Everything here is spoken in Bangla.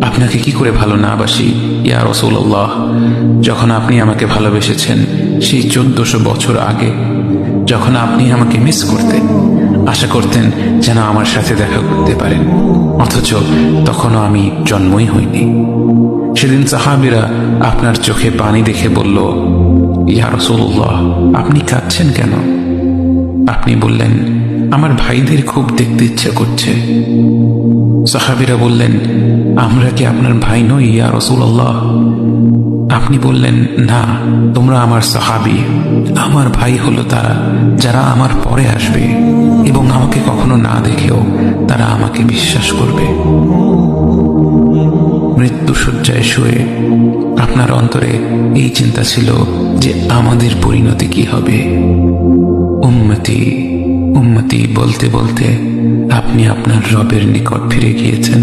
আপনাকে কি করে ভালো না বাসি ইয়া রাসূলুল্লাহ। যখন আপনি আমাকে ভালোবেসেছেন সেই 1400 বছর আগে, যখন আপনি আমাকে মিস করতেন, আশা করতেন যেন আমার সাথে দেখা করতে পারেন, অথচ তখনও আমি জন্মই হইনি। সেদিন সাহাবীরা আপনার চোখে পানি দেখে বলল, ইয়া রাসূলুল্লাহ, আপনি কাঁদছেন কেন? আপনি বললেন, আমার ভাইদের খুব দেখতে ইচ্ছে করছে। সাহাবীরা বললেন, আমরা কি আপনার ভাই নই ইয়া রাসূলুল্লাহ? আপনি বললেন, না, তোমরা আমার সাহাবী। আমার ভাই হলো তারা যারা আমার পরে আসবে এবং আমাকে কখনো না দেখেও তারা আমাকে বিশ্বাস করবে। মৃত্যু শয্যায় শুয়ে আপনার অন্তরে এই চিন্তা ছিল যে আমাদের পরিণতি কি হবে। উম্মতি উম্মতি বলতে বলতে আপনি আপনার রবের নিকট ফিরে গিয়েছেন।